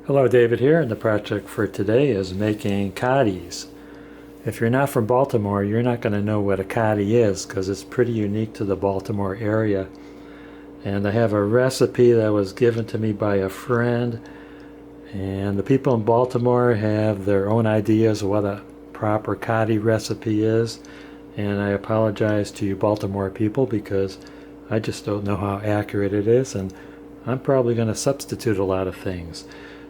Hello, David here, and the project for today is making coddies. If you're not from Baltimore, you're not going to know what a coddie is because it's pretty unique to the Baltimore area. And I have a recipe that was given to me by a friend, and the people in Baltimore have their own ideas of what a proper coddie recipe is. And I apologize to you Baltimore people because I just don't know how accurate it is, and I'm probably going to substitute a lot of things.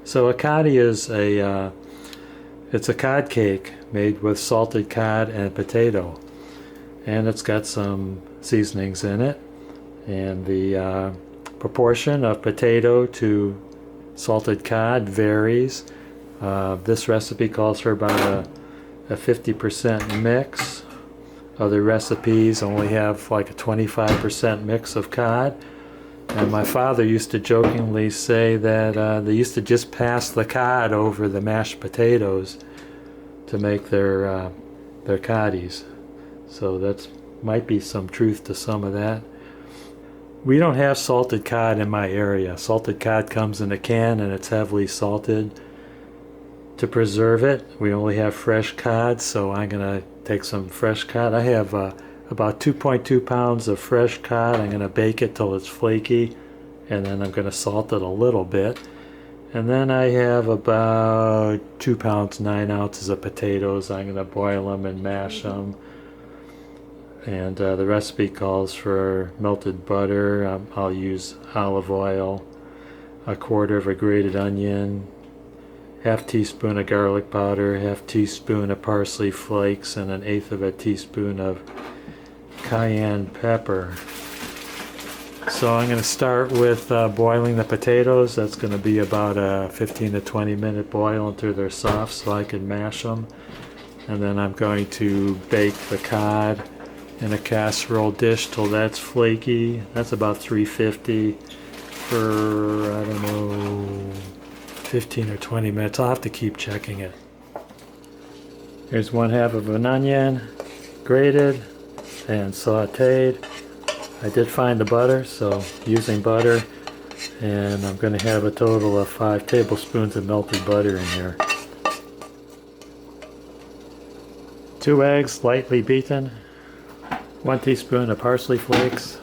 So a coddie is it's a cod cake made with salted cod and potato, and it's got some seasonings in it, and the proportion of potato to salted cod varies. This recipe calls for about a 50% mix. Other recipes only have like a 25% mix of cod. And my father used to jokingly say that they used to just pass the cod over the mashed potatoes to make their coddies. So that might be some truth to some of that. We don't have salted cod in my area. Salted cod comes in a can and it's heavily salted to preserve it. We only have fresh cod, so I'm going to take some fresh cod. I have about 2.2 pounds of fresh cod. I'm going to bake it till it's flaky, and then I'm going to salt it a little bit. And then I have about 2 pounds 9 ounces of potatoes. I'm going to boil them and mash them. And the recipe calls for melted butter. I'll use olive oil, a quarter of a grated onion, half teaspoon of garlic powder, half teaspoon of parsley flakes, and 1/8 of a teaspoon of cayenne pepper. So I'm going to start with boiling the potatoes. That's going to be about a 15 to 20 minute boil until they're soft so I can mash them. And then I'm going to bake the cod in a casserole dish till that's flaky. That's about 350 for, I don't know, 15 or 20 minutes. I'll have to keep checking it. Here's 1/2 of an onion, grated and sauteed. I did find the butter, so using butter, and I'm going to have a total of 5 tablespoons of melted butter in here. 2 eggs lightly beaten, 1 teaspoon of parsley flakes,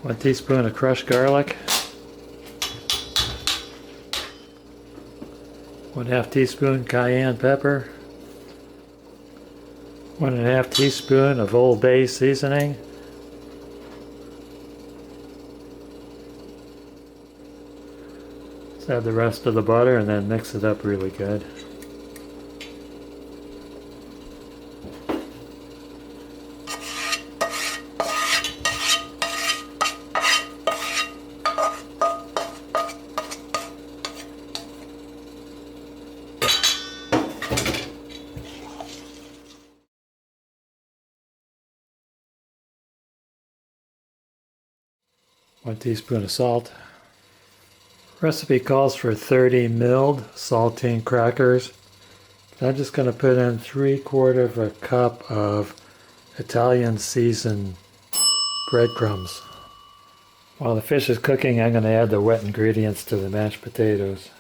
1 teaspoon of crushed garlic, 1/2 teaspoon cayenne pepper, 1/2 teaspoon of Old Bay seasoning, let's add the rest of the butter and then mix it up really good. One teaspoon of salt. Recipe calls for 30 milled saltine crackers. I'm just going to put in 3/4 of a cup of Italian seasoned breadcrumbs. While the fish is cooking, I'm going to add the wet ingredients to the mashed potatoes.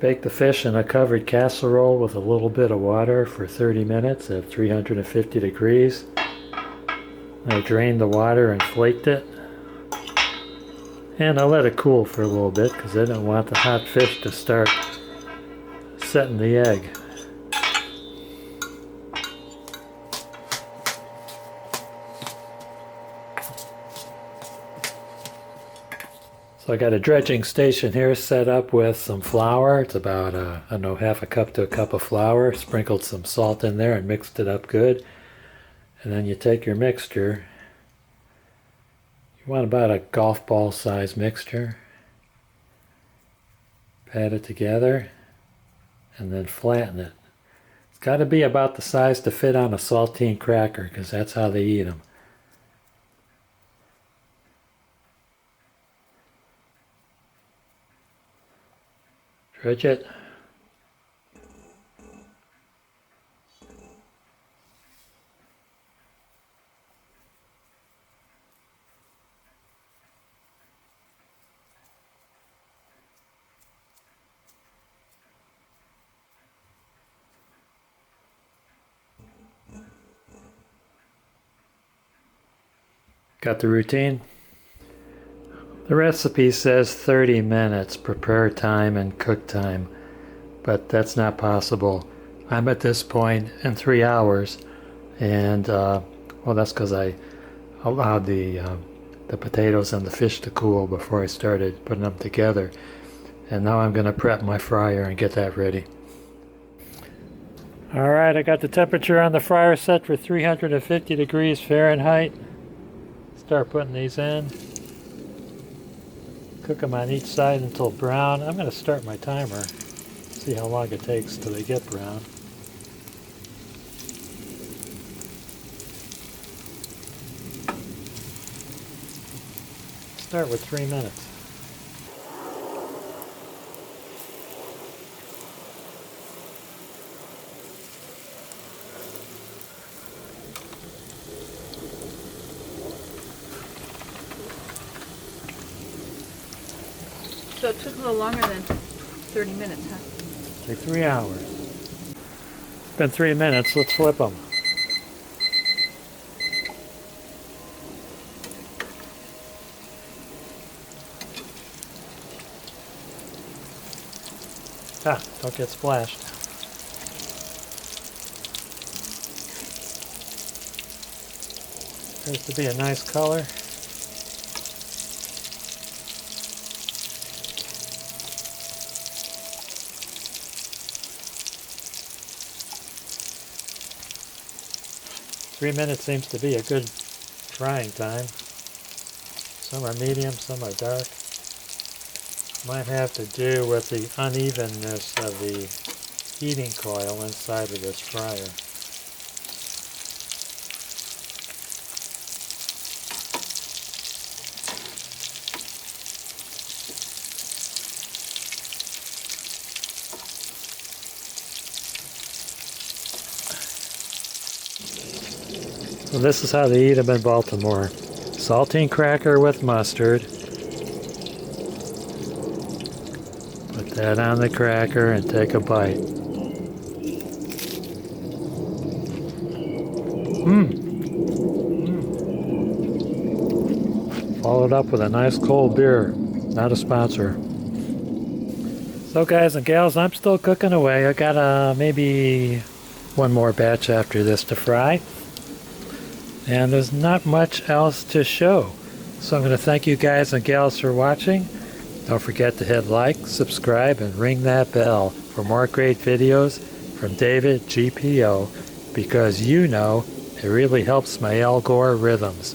Bake the fish in a covered casserole with a little bit of water for 30 minutes at 350 degrees. I drained the water and flaked it. And I let it cool for a little bit because I didn't want the hot fish to start setting the egg. So I got a dredging station here set up with some flour. It's about, I don't know, 1/2 cup to a cup of flour. Sprinkled some salt in there and mixed it up good. And then you take your mixture. You want about a golf ball size mixture. Pat it together and then flatten it. It's got to be about the size to fit on a saltine cracker because that's how they eat them. Dredge it. Got the routine? The recipe says 30 minutes prepare time and cook time, but that's not possible. I'm at this point in 3 hours, and well, that's because I allowed the potatoes and the fish to cool before I started putting them together. And now I'm going to prep my fryer and get that ready. Alright, I got the temperature on the fryer set for 350 degrees Fahrenheit. Start putting these in. Cook them on each side until brown. I'm going to start my timer. See how long it takes till they get brown. Start with 3 minutes. So it took a little longer than 30 minutes, huh? Take 3 hours. It's been 3 minutes. Let's flip them. Ah, don't get splashed. Appears to be a nice color. Three minutes seems to be a good frying time. Some are medium, some are dark. Might have to do with the unevenness of the heating coil inside of this fryer. So this is how they eat them in Baltimore. Saltine cracker with mustard. Put that on the cracker and take a bite. Followed up with a nice cold beer. Not a sponsor. So guys and gals, I'm still cooking away. I got maybe one more batch after this to fry. And there's not much else to show. So I'm going to thank you guys and gals for watching. Don't forget to hit like, subscribe, and ring that bell for more great videos from David GPO, because you know it really helps my algorithms.